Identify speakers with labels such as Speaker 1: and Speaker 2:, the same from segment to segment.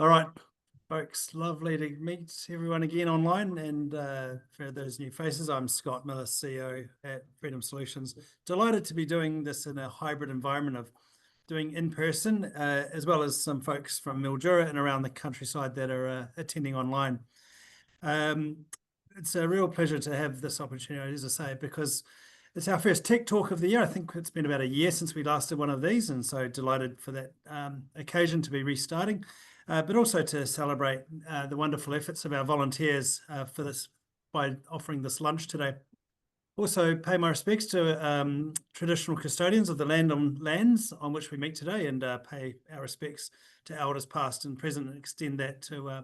Speaker 1: All right, folks, lovely to meet everyone again online. And for those new faces, I'm Scott Miller, CEO at Freedom Solutions. Delighted to be doing this in a hybrid environment of doing in person, as well as some folks from Mildura and around the countryside that are attending online. It's a real pleasure to have this opportunity, as I say, because it's our first Tech Talk of the year. I think it's been about a year since we last did one of these, and so delighted for that occasion to be restarting. But also to celebrate the wonderful efforts of our volunteers for this by offering this lunch today. Also pay my respects to traditional custodians of the lands on which we meet today, and pay our respects to elders past and present, and extend that to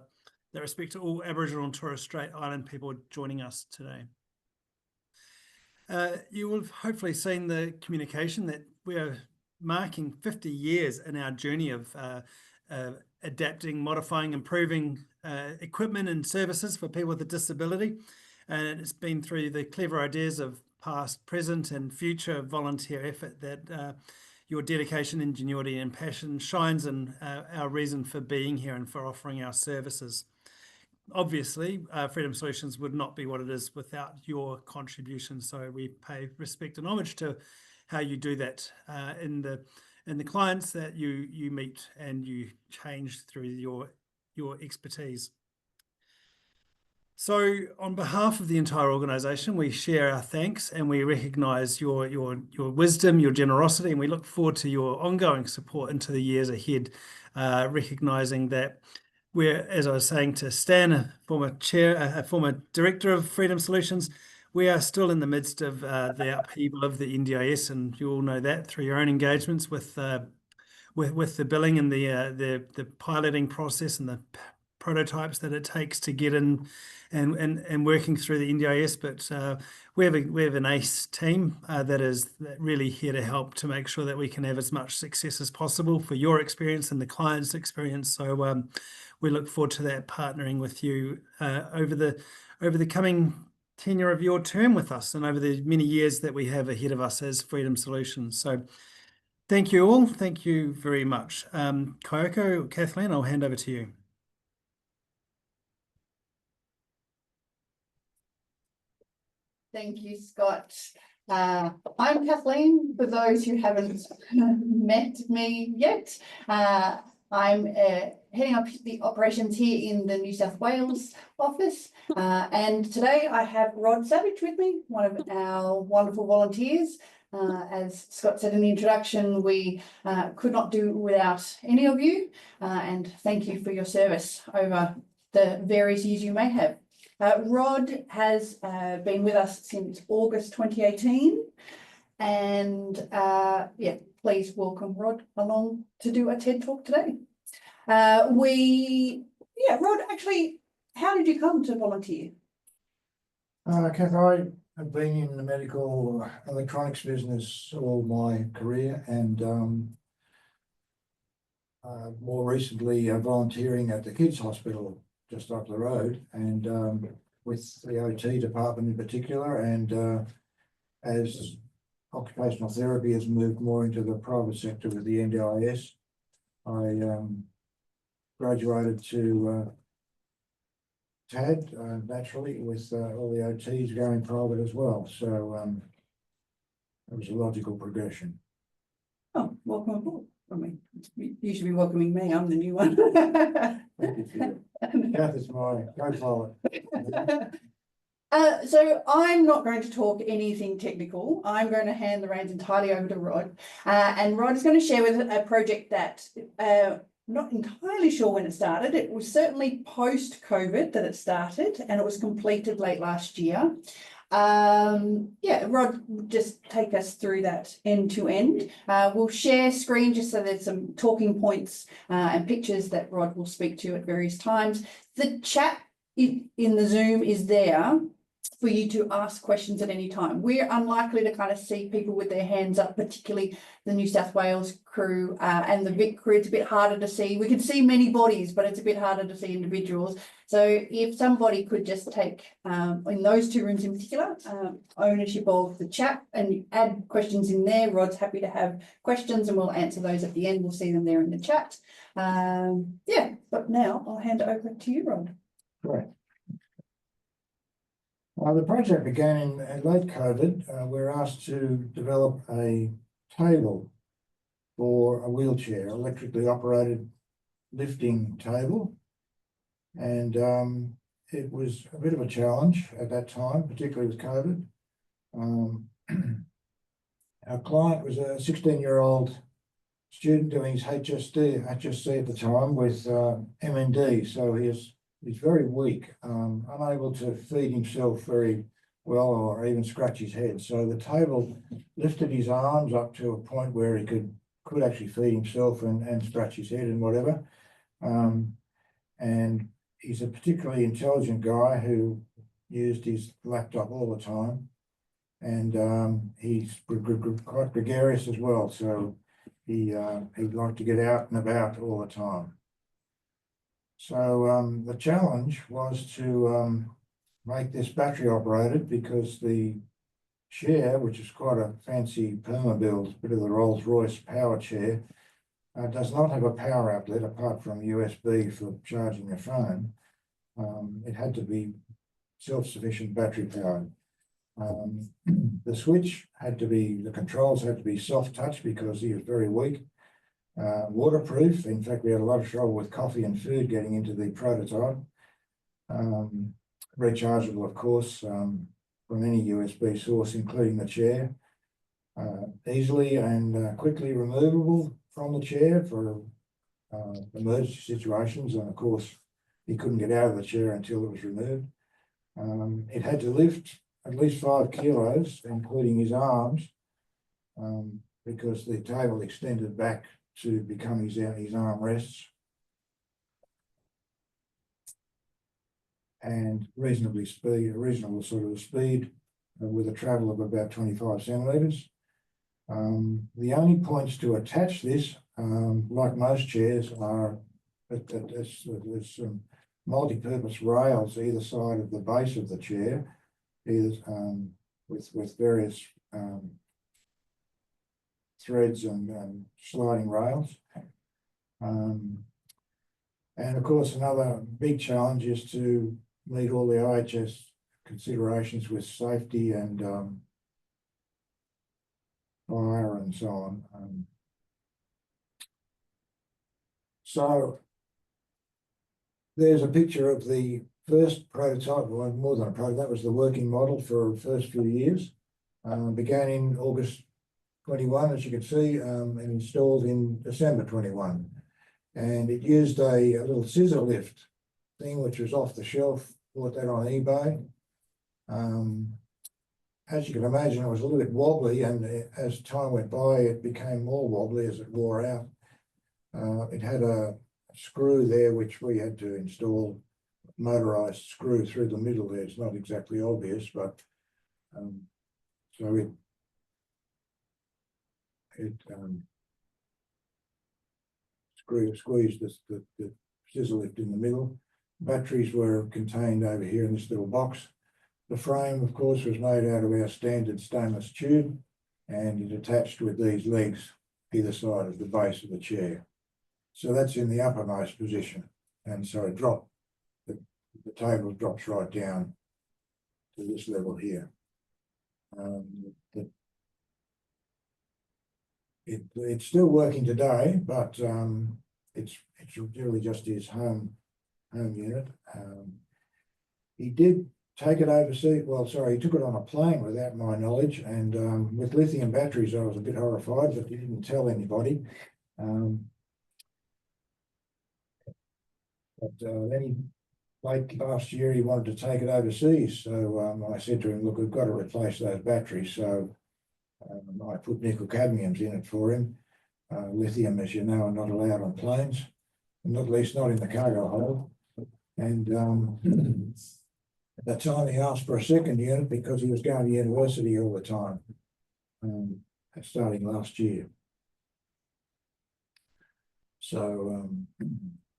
Speaker 1: that respect to all Aboriginal and Torres Strait Island people joining us today. You will have hopefully seen the communication that we are marking 50 years in our journey of adapting, modifying, improving equipment and services for people with a disability. And it's been through the clever ideas of past, present and future volunteer effort that your dedication, ingenuity and passion shines in our reason for being here and for offering our services. Obviously, Freedom Solutions would not be what it is without your contribution. So we pay respect and homage to how you do that in the clients that you meet and you change through your expertise. So on behalf of the entire organisation, we share our thanks and we recognise your wisdom, your generosity, and we look forward to your ongoing support into the years ahead, recognising that we're, as I was saying to Stan, a former director of Freedom Solutions, we are still in the midst of the upheaval of the NDIS, and you all know that through your own engagements with the billing and the piloting process and the prototypes that it takes to get in and working through the NDIS. But we have an ACE team that is really here to help to make sure that we can have as much success as possible for your experience and the client's experience. So we look forward to that, partnering with you over the coming tenure of your term with us and over the many years that we have ahead of us as Freedom Solutions. So thank you all. Thank you very much. Kayoko, Kathleen, I'll hand over to you.
Speaker 2: Thank you, Scott. I'm Kathleen, for those who haven't met me yet. I'm heading up the operations here in the New South Wales office. And today I have Rod Savage with me, one of our wonderful volunteers. As Scott said in the introduction, we could not do without any of you. And thank you for your service over the various years you may have. Rod has been with us since August 2018, and yeah, please welcome Rod along to do a TED Talk today. Rod, actually, how did you come to volunteer?
Speaker 3: Kath, I have been in the medical electronics business all my career, and more recently volunteering at the kids' hospital just up the road, and with the OT department in particular. And as occupational therapy has moved more into the private sector with the NDIS, I graduated to TAD naturally, with all the OTs going private as well. So it was a logical progression.
Speaker 2: Oh, welcome aboard. I mean, you should be welcoming me. I'm the new one.
Speaker 3: Thank you for that. Kath is my co-pilot.
Speaker 2: So I'm not going to talk anything technical. I'm going to hand the reins entirely over to Rod. And Rod is going to share with a project that not entirely sure when it started. It was certainly post-COVID that it started, and it was completed late last year. Rod, just take us through that end to end. We'll share screen just so there's some talking points and pictures that Rod will speak to at various times. The chat in the Zoom is there. for you to ask questions at any time. We're unlikely to kind of see people with their hands up, particularly the New South Wales crew and the Vic crew. It's a bit harder to see. We can see many bodies, but it's a bit harder to see individuals. So if somebody could just take, in those two rooms in particular, ownership of the chat and add questions in there. Rod's happy to have questions and we'll answer those at the end. We'll see them there in the chat. Yeah, but now I'll hand it over to you, Rod.
Speaker 3: Right. The project began in late COVID. We're asked to develop a table for a wheelchair, electrically operated lifting table. And it was a bit of a challenge at that time, particularly with COVID. Our client was a 16-year-old student doing his HSC at the time with MND, so he's very weak, unable to feed himself very well or even scratch his head. So the table lifted his arms up to a point where he could actually feed himself and scratch his head and whatever. And he's a particularly intelligent guy who used his laptop all the time, and he's quite gregarious as well. So he'd like to get out and about all the time. So the challenge was to make this battery operated, because the chair, which is quite a fancy perma-build, bit of the Rolls-Royce power chair, does not have a power outlet apart from USB for charging your phone. It had to be self-sufficient battery powered. The controls had to be soft touch because he was very weak. Waterproof. In fact, we had a lot of trouble with coffee and food getting into the prototype. Rechargeable, of course, from any USB source, including the chair. Easily and quickly removable from the chair for emergency situations, and of course he couldn't get out of the chair until it was removed. It had to lift at least 5 kilos, including his arms, because the table extended back to become his arm rests, and reasonable sort of speed with a travel of about 25 centimetres. The only points to attach this, like most chairs, are there's some multi-purpose rails either side of the base of the chair, either with various threads and sliding rails. And of course, another big challenge is to meet all the IHS considerations with safety and fire and so on. So there's a picture of the first prototype, well, more than a prototype, that was the working model for the first few years. Began in August 21, as you can see, and installed in December 21. And it used a little scissor lift thing, which was off the shelf, bought that on eBay. As you can imagine, it was a little bit wobbly, and as time went by, it became more wobbly as it wore out. It had a screw there, which we had to install, motorized screw through the middle there. It's not exactly obvious, but so it squeezed the scissor lift in the middle. Batteries were contained over here in this little box. The frame, of course, was made out of our standard stainless tube, and it attached with these legs either side of the base of the chair. So that's in the uppermost position, and so it dropped. The table drops right down to this level here. It's still working today, but it's really just his home unit. He did take it overseas. Well, sorry, he took it on a plane without my knowledge, and with lithium batteries, I was a bit horrified, but he didn't tell anybody. But then late last year, he wanted to take it overseas. So I said to him, look, we've got to replace those batteries. So I put nickel cadmiums in it for him. Lithium, as you know, are not allowed on planes, and not least not in the cargo hold. And At that time, he asked for a second unit because he was going to university all the time, starting last year. So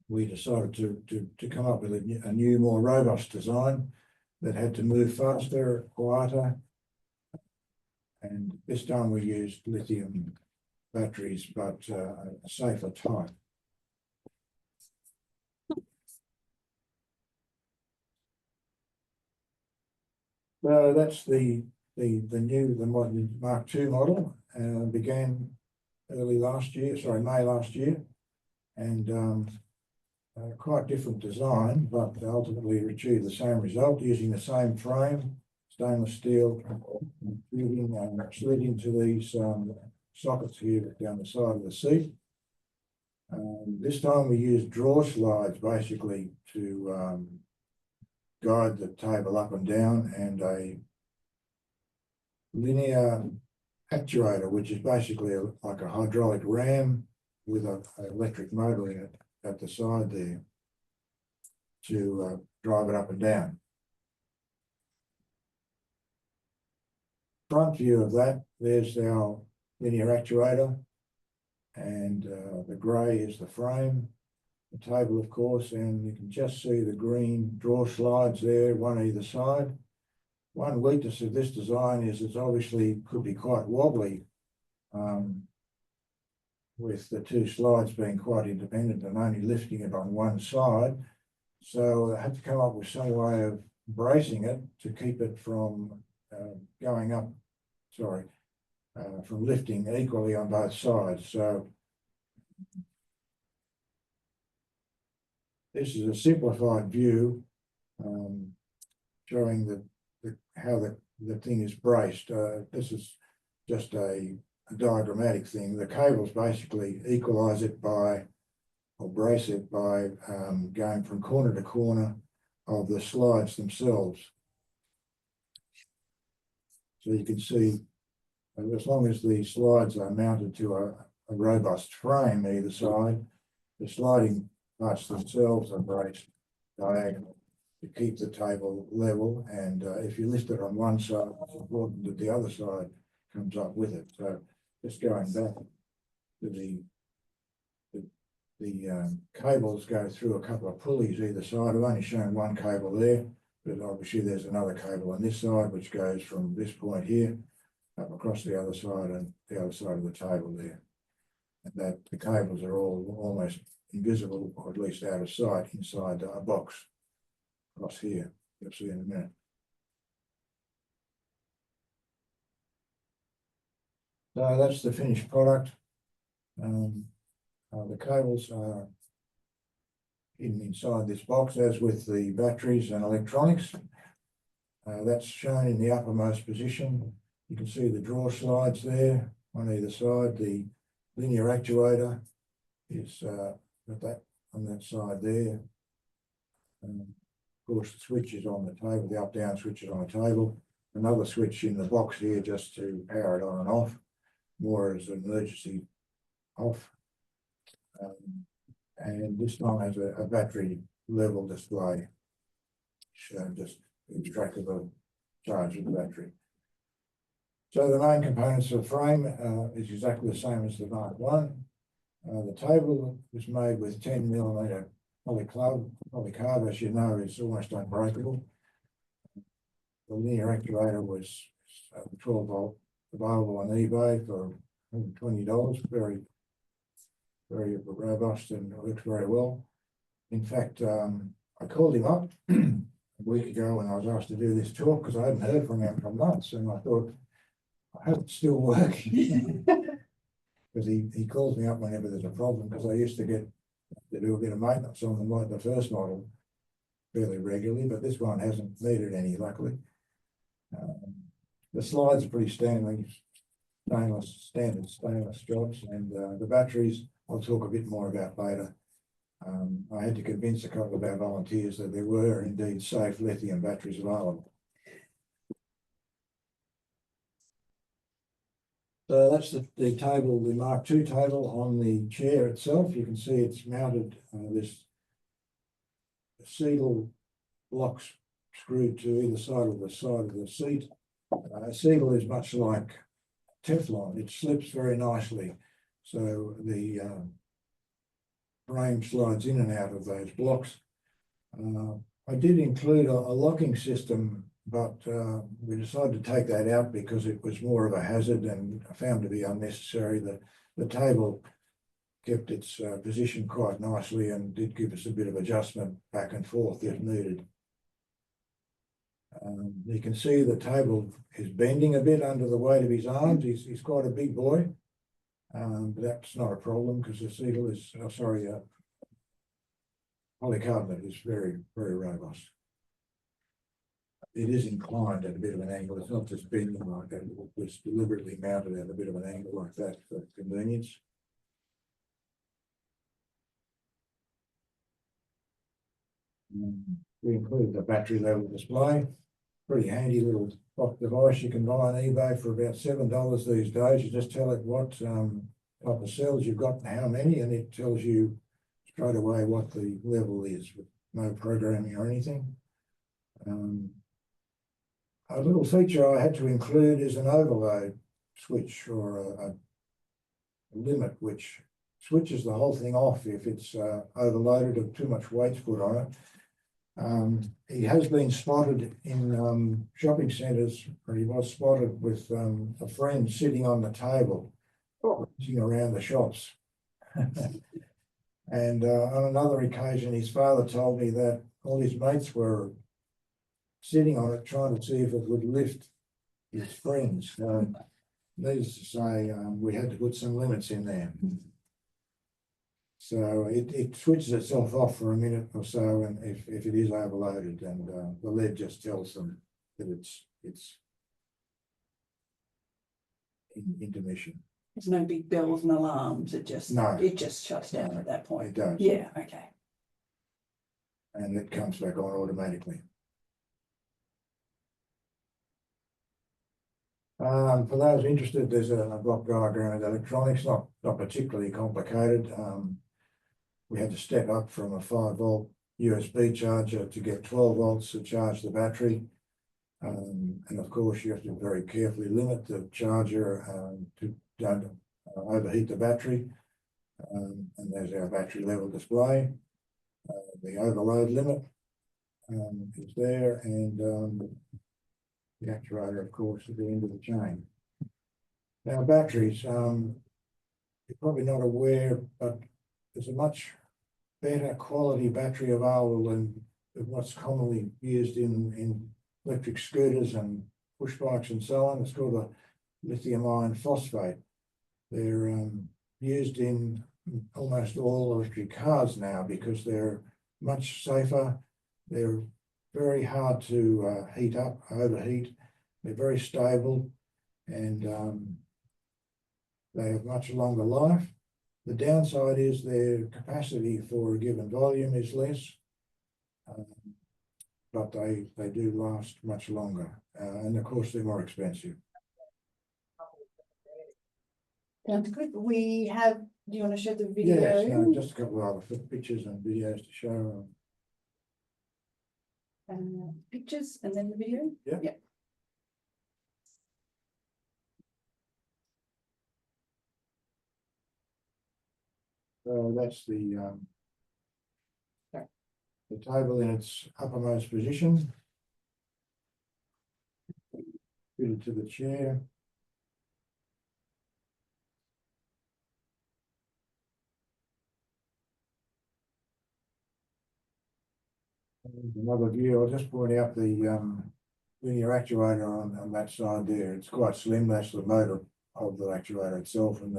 Speaker 3: we decided to come up with a new, more robust design that had to move faster, quieter. And this time we used lithium batteries, but a safer type. So that's the Mark II model. Began early last year, sorry, May last year, and quite different design, but ultimately achieved the same result using the same frame, stainless steel, slid into these sockets here down the side of the seat. This time we used draw slides basically to guide the table up and down, and a linear actuator, which is basically like a hydraulic ram with an electric motor in it at the side there to drive it up and down. Front view of that, there's our linear actuator, and the grey is the frame, the table of course, and you can just see the green draw slides there, one either side. One weakness of this design is it's obviously could be quite wobbly, with the two slides being quite independent and only lifting it on one side. So I had to come up with some way of bracing it to keep it from going up, from lifting equally on both sides. So this is a simplified view showing how the thing is braced. This is just a diagrammatic thing. The cables basically equalize it by, or brace it by, going from corner to corner of the slides themselves. So you can see, as long as the slides are mounted to a robust frame either side, the sliding parts themselves are braced diagonally to keep the table level, and if you lift it on one side, it's important that the other side comes up with it. So just going back to the cables go through a couple of pulleys either side. I've only shown one cable there, but obviously there's another cable on this side which goes from this point here up across the other side and the other side of the table there. And that the cables are all almost invisible, or at least out of sight, inside a box across here. You'll see in a minute. So that's the finished product. The cables are inside this box, as with the batteries and electronics. That's shown in the uppermost position. You can see the draw slides there on either side. The linear actuator is got that on that side there. Of course, the switch is on the table, the up-down switch is on the table. Another switch in the box here just to power it on and off, more as an emergency off. And this one has a battery level display, just keeps track of the charge of the battery. So the main components of the frame is exactly the same as the Mark I. The table was made with 10mm polycarb. Polycarb, as you know, is almost unbreakable. The linear actuator was 12 volt, available on eBay for $120. Very, very robust and works very well. In fact, I called him up a week ago when I was asked to do this talk because I hadn't heard from him for months, and I thought, I hope it's still working. Because he calls me up whenever there's a problem, because I used to get to do a bit of maintenance on the first model fairly regularly, but this one hasn't needed any, luckily. The slides are pretty standard stainless jobs, and the batteries I'll talk a bit more about later. I had to convince a couple of our volunteers that there were indeed safe lithium batteries available. So that's the table, the Mark II table on the chair itself. You can see it's mounted this Seagull blocks screwed to either side of the seat. Seagull is much like Teflon. It slips very nicely. So the frame slides in and out of those blocks. I did include a locking system, but we decided to take that out because it was more of a hazard and found to be unnecessary. The table kept its position quite nicely and did give us a bit of adjustment back and forth if needed. You can see the table is bending a bit under the weight of his arms. He's quite a big boy, but that's not a problem because the Seagull is, polycarbonate is very, very robust. It is inclined at a bit of an angle. It's not just bending like that. It was deliberately mounted at a bit of an angle like that for convenience. We include the battery level display. Pretty handy little device you can buy on eBay for about $7 these days. You just tell it what type of cells you've got and how many, and it tells you straight away what the level is with no programming or anything. A little feature I had to include is an overload switch or a limit which switches the whole thing off if it's overloaded or too much weight's put on it. He has been spotted in shopping centres, or he was spotted with a friend sitting on the table, sitting around the shops. And on another occasion, his father told me that all his mates were sitting on it, trying to see if it would lift his friends. Needless to say, we had to put some limits in there. So it switches itself off for a minute or so, and if it is overloaded, and the lead just tells them that it's in intermission.
Speaker 4: There's no big bells and alarms. It just shuts down at that point.
Speaker 3: It does.
Speaker 4: Yeah. Okay.
Speaker 3: And it comes back on automatically. For those interested, there's a block diagram of electronics, not particularly complicated. We had to step up from a 5-volt USB charger to get 12 volts to charge the battery. And of course, you have to very carefully limit the charger to don't overheat the battery. And there's our battery level display. The overload limit is there, and the actuator, of course, at the end of the chain. Now, batteries, you're probably not aware, but there's a much better quality battery available than what's commonly used in electric scooters and push bikes and so on. It's called a lithium iron phosphate. They're used in almost all electric cars now because they're much safer. They're very hard to overheat. They're very stable, and they have much longer life. The downside is their capacity for a given volume is less, but they do last much longer, and of course they're more expensive.
Speaker 2: Sounds good. We have, do you want to show the video?
Speaker 3: Yes, just a couple of other pictures and videos to show.
Speaker 2: Pictures and then the video?
Speaker 3: Yeah.
Speaker 2: Yeah.
Speaker 3: So that's the table in its uppermost position, fitted to the chair. Another view, I'll just point out the linear actuator on that side there. It's quite slim. That's the motor of the actuator itself, and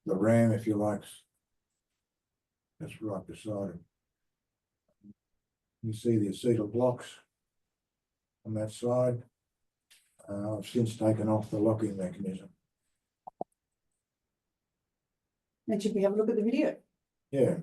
Speaker 3: the ram, if you like, that's right beside it. You see the acetyl blocks on that side. I've since taken off the locking mechanism.
Speaker 2: And should we have a look at the video?
Speaker 3: Yeah.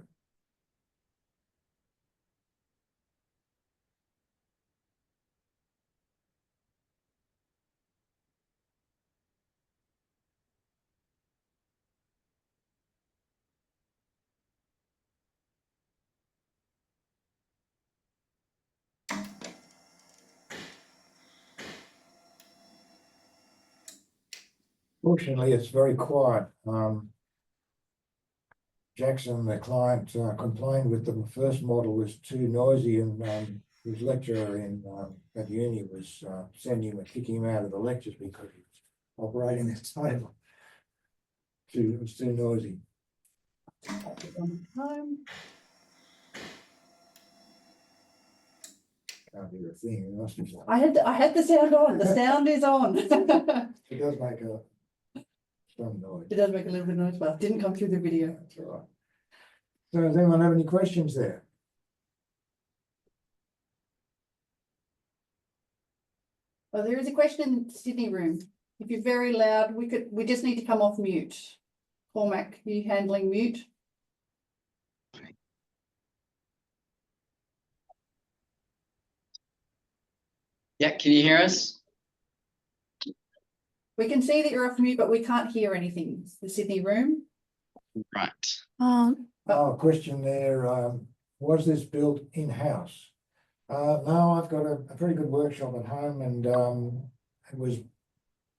Speaker 3: Fortunately, it's very quiet. Jackson, the client, complained with the first model was too noisy, and his lecturer in at uni was sending him and kicking him out of the lectures because he was operating the table. It was too noisy. Can't hear a thing. It must be.
Speaker 2: I had the sound on. The sound is on.
Speaker 3: It does make some noise.
Speaker 2: It does make a little bit of noise, but it didn't come through the video.
Speaker 3: That's all right. So does anyone have any questions there?
Speaker 2: Oh, there is a question in the Sydney room. If you're very loud, we just need to come off mute. Cormac, you handling mute?
Speaker 5: Yeah, can you hear us?
Speaker 2: We can see that you're off mute, but we can't hear anything. It's the Sydney room.
Speaker 5: Right.
Speaker 3: Question there. Was this built in-house? No, I've got a pretty good workshop at home, and it was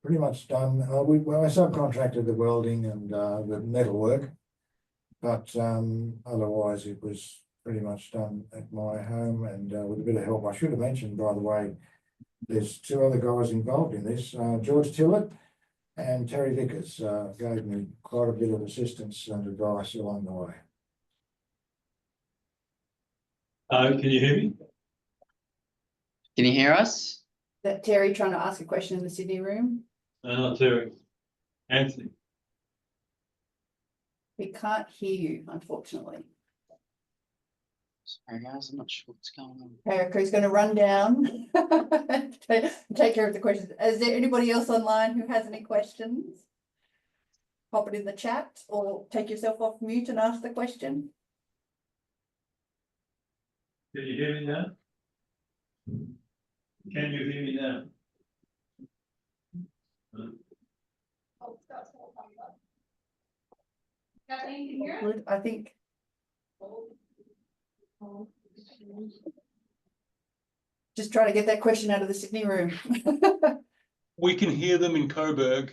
Speaker 3: pretty much done. I subcontracted the welding and the metalwork, but otherwise it was pretty much done at my home, and with a bit of help. I should have mentioned, by the way, there's two other guys involved in this. George Tillett and Terry Vickers gave me quite a bit of assistance and advice along the way.
Speaker 6: Can you hear me?
Speaker 5: Can you hear us?
Speaker 2: That Terry trying to ask a question in the Sydney room.
Speaker 6: Not Terry. Anthony.
Speaker 2: We can't hear you, unfortunately.
Speaker 5: Sorry guys, I'm not sure what's going on.
Speaker 2: Erica's going to run down take care of the questions. Is there anybody else online who has any questions? Pop it in the chat or take yourself off mute and ask the question.
Speaker 6: Can you hear me now? Can you hear me now?
Speaker 2: Good, I think. Just try to get that question out of the Sydney room.
Speaker 6: We can hear them in Coburg.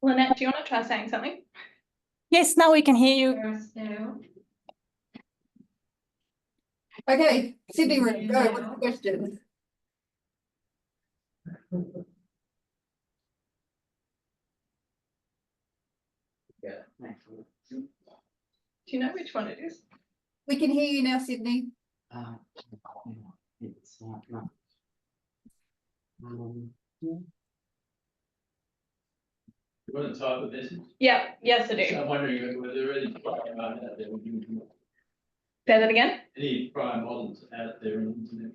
Speaker 7: Lynette, do you want to try saying something?
Speaker 8: Yes, now we can hear you.
Speaker 2: Okay, Sydney room, go. What's the question?
Speaker 5: Yeah.
Speaker 7: Do you know which one it is?
Speaker 2: We can hear you now, Sydney.
Speaker 5: It's no.
Speaker 6: You want to type a message?
Speaker 7: Yeah, yes I do.
Speaker 6: I'm wondering whether there are any prior out there.
Speaker 7: Say that again?
Speaker 6: Any prior models out there on the internet?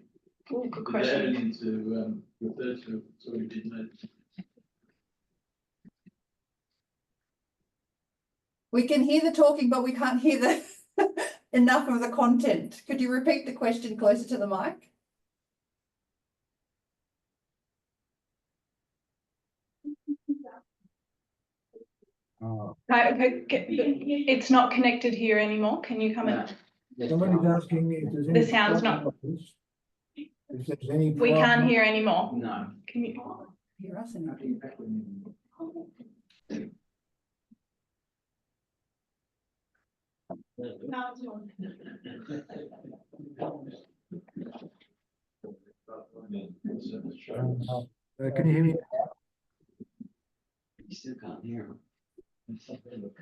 Speaker 7: Ooh, good
Speaker 6: Is there
Speaker 7: question.
Speaker 6: anything to refer to? It's already been made.
Speaker 2: We can hear the talking, but we can't hear the enough of the content. Could you repeat the question closer to the mic?
Speaker 7: It's not connected here anymore. Can you come in?
Speaker 3: Somebody's asking if there's any.
Speaker 7: The sound's not.
Speaker 3: If there's any.
Speaker 7: We can't hear anymore.
Speaker 5: No.
Speaker 7: Can you?
Speaker 2: Hear us and
Speaker 3: Can you hear me?
Speaker 5: You still can't hear them.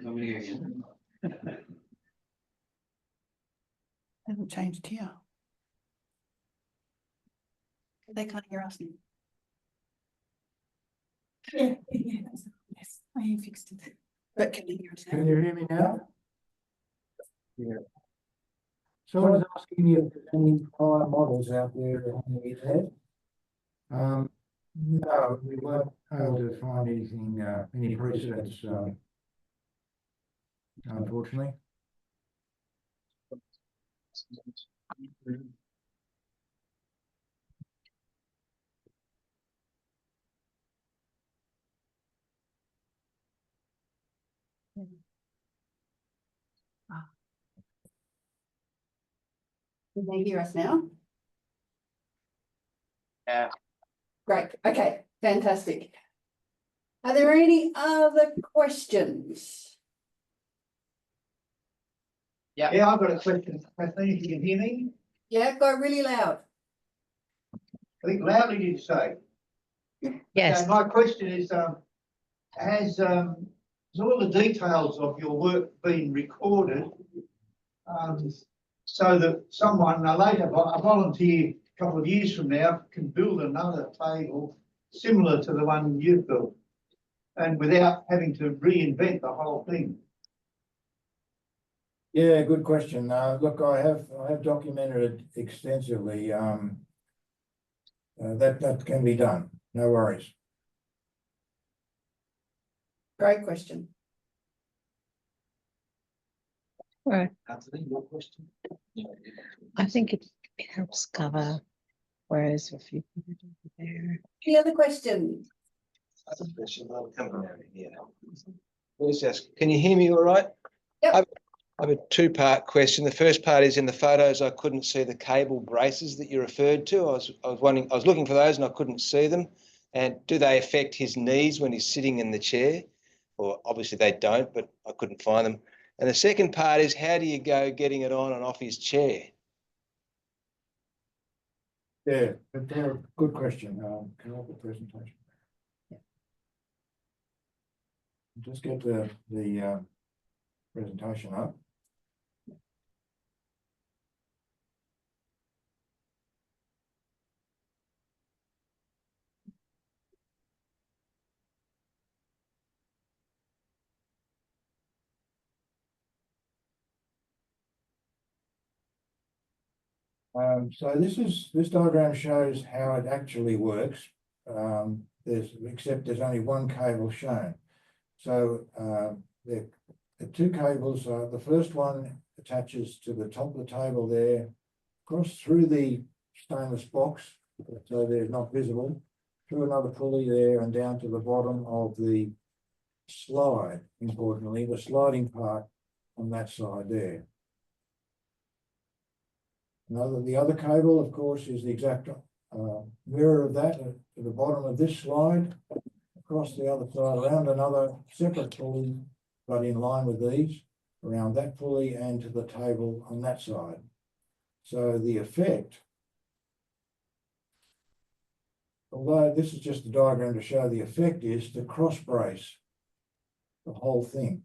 Speaker 5: Come here again.
Speaker 2: hasn't changed here. They can't hear us.
Speaker 8: Yeah, yes, I fixed it.
Speaker 2: But can they hear us
Speaker 3: Can
Speaker 2: now?
Speaker 3: you hear me now? Yeah. Someone's asking you if there's any prior models out there on the internet. No, we weren't able to find anything, any precedents, unfortunately.
Speaker 2: Can they hear us now?
Speaker 5: Yeah.
Speaker 2: Great, okay, fantastic. Are there any other questions?
Speaker 5: Yeah.
Speaker 9: Yeah, I've got a question, Kathleen, if you can hear me.
Speaker 2: Yeah, go really loud.
Speaker 9: I think loudly did you say?
Speaker 10: Yes.
Speaker 9: Okay, my question is, has all the details of your work been recorded? So that someone, a volunteer, a couple of years from now, can build another table similar to the one you've built, and without having to reinvent the whole thing.
Speaker 3: Yeah, good question. Look, I have documented it extensively. That can be done. No worries.
Speaker 2: Great question.
Speaker 10: Right.
Speaker 5: Kathleen, your question?
Speaker 10: I think it helps cover, whereas if you put it over there.
Speaker 2: Any other questions?
Speaker 5: That's a question. I'll come around here. Let's ask, can you hear me all right?
Speaker 2: Yep.
Speaker 5: I have a two-part question. The first part is in the photos, I couldn't see the cable braces that you referred to. I was looking for those and I couldn't see them. And do they affect his knees when he's sitting in the chair? Or obviously they don't, but I couldn't find them. And the second part is, how do you go getting it on and off his chair?
Speaker 3: Yeah, good question. Can I have the presentation? Just get the presentation up. So this diagram shows how it actually works. Except there's only one cable shown. So the two cables are, the first one attaches to the top of the table there, across through the stainless box, so they're not visible, through another pulley there and down to the bottom of the slide, importantly, the sliding part on that side there. The other cable, of course, is the exact mirror of that to the bottom of this slide, across the other side, around another separate pulley, but in line with these, around that pulley and to the table on that side. So the effect, although this is just a diagram to show the effect, is to cross brace the whole thing.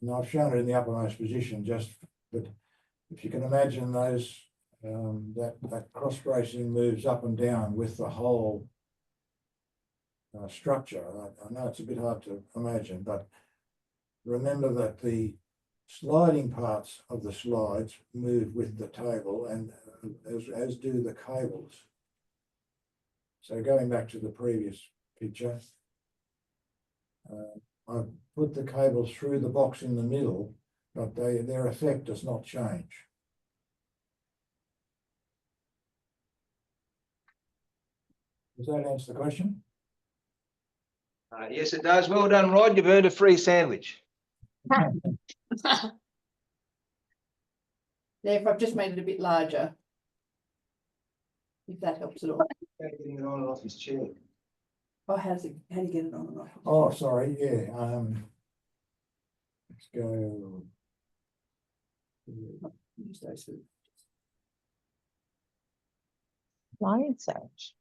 Speaker 3: And I've shown it in the uppermost position, just that if you can imagine those, that cross bracing moves up and down with the whole structure. I know it's a bit hard to imagine, but remember that the sliding parts of the slides move with the table, and as do the cables. So going back to the previous picture, I've put the cables through the box in the middle, but their effect does not change. Does that answer the question?
Speaker 5: Yes, it does. Well done, Rod. You've earned a free sandwich.
Speaker 2: Therefore, I've just made it a bit larger. If that helps at all.
Speaker 5: Getting it on and off his chair.
Speaker 2: Oh, how do you get it on and off?
Speaker 3: Oh, sorry. Yeah. Let's go.
Speaker 2: Use those for-
Speaker 10: Line search.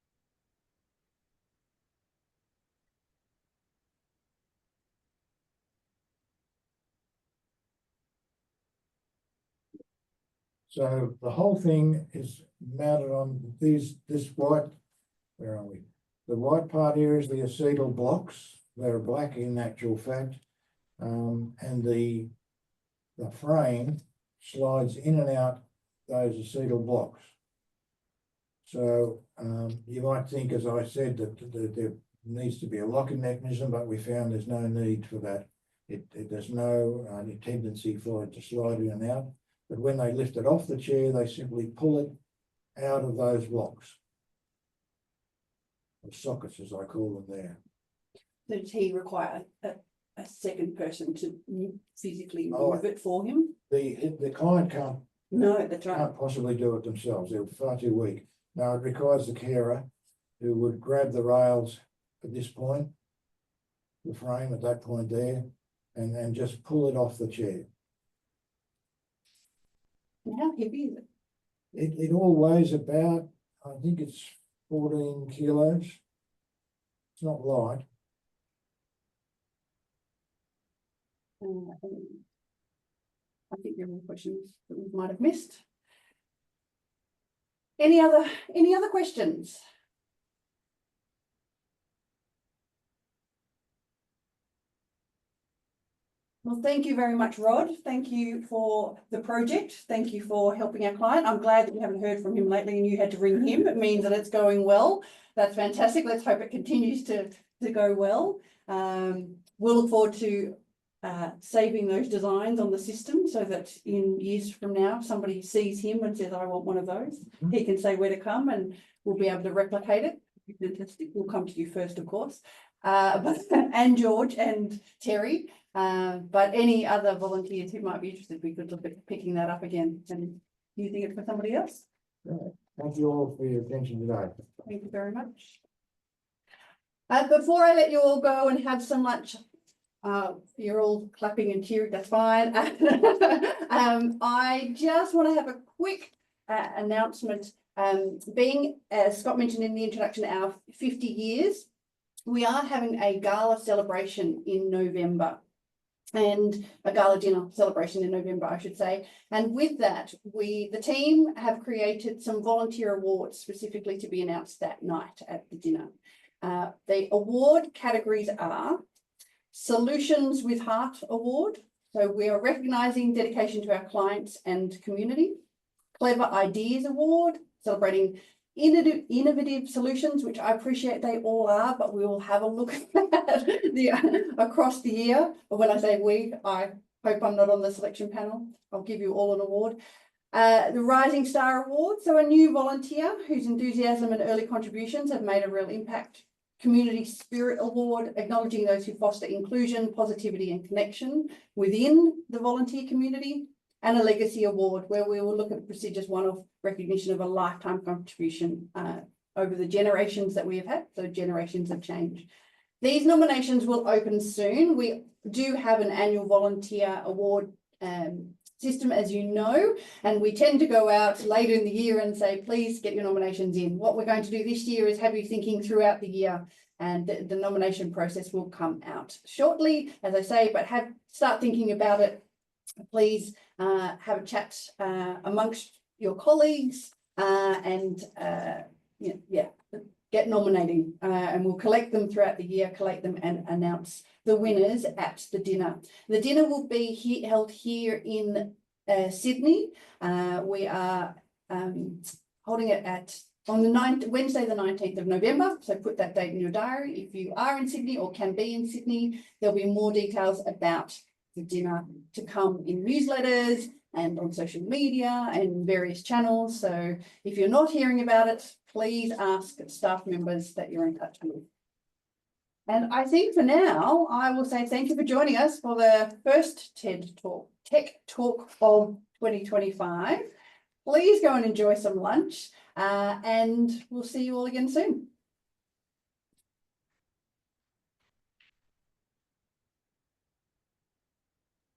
Speaker 3: So the whole thing is mounted on this white, where are we? The white part here is the acetal blocks. They're black in actual fact. And the frame slides in and out those acetal blocks. So you might think, as I said, that there needs to be a locking mechanism, but we found there's no need for that. There's no tendency for it to slide in and out. But when they lift it off the chair, they simply pull it out of those blocks. Or sockets, as I call them there.
Speaker 2: So does he require
Speaker 4: a second person to physically
Speaker 3: Oh,
Speaker 4: move it for him?
Speaker 3: The client can't
Speaker 4: No, that's right.
Speaker 3: can't possibly do it themselves. They're far too weak. Now, it requires the carer who would grab the rails at this point, the frame at that point there, and just pull it off the chair.
Speaker 4: And how heavy is it?
Speaker 3: It all weighs about, I think it's 14 kilos. It's not light.
Speaker 4: I think there are more questions that we might have missed. Any other questions? Well, thank you very much, Rod. Thank you for the project. Thank you for helping our client. I'm glad that we haven't heard from him lately and you had to ring him. It means that it's going well. That's fantastic. Let's hope it continues to go well. We'll look forward to saving those designs on the system so that in years from now, if somebody sees him and says, I want one of those, he can say where to come and we'll be able to replicate it. Fantastic. We'll come to you first, of course, and George and Terry. But any other volunteers who might be interested, we could look at picking that up again and using it for somebody else.
Speaker 3: Thank you all for your attention today.
Speaker 4: Thank you very much. Before I let you all go and have some lunch, you're all clapping and cheering, that's fine. I just want to have a quick announcement. Being, as Scott mentioned in the introduction, our 50 years, we are having a gala celebration in November. And a gala dinner celebration in November, I should say. And with that, the team have created some volunteer awards specifically to be announced that night at the dinner. The award categories are Solutions with Heart Award. So we are recognising dedication to our clients and community. Clever Ideas Award, celebrating innovative solutions, which I appreciate they all are, but we will have a look at across the year. But when I say we, I hope I'm not on the selection panel. I'll give you all an award. The Rising Star Award, so a new volunteer whose enthusiasm and early contributions have made a real impact. Community Spirit Award, acknowledging those who foster inclusion, positivity and connection within the volunteer community. And a Legacy Award, where we will look at a prestigious one-off recognition of a lifetime contribution over the generations that we have had, so generations of change. These nominations will open soon. We do have an annual volunteer award system, as you know, and we tend to go out later in the year and say, please get your nominations in. What we're going to do this year is have you thinking throughout the year, and the nomination process will come out shortly, as I say, but start thinking about it. Please have a chat amongst your colleagues and get nominating, and we'll collect them throughout the year, collect them and announce the winners at the dinner. The dinner will be held here in Sydney. We are holding it on the Wednesday, the 19th of November. So put that date in your diary. If you are in Sydney or can be in Sydney, there'll be more details about the dinner to come in newsletters and on social media and various channels. So if you're not hearing about it, please ask staff members that you're in touch with. And I think for now, I will say thank you for joining us for the first Tech Talk of 2025. Please go and enjoy some lunch, and we'll see you all again soon.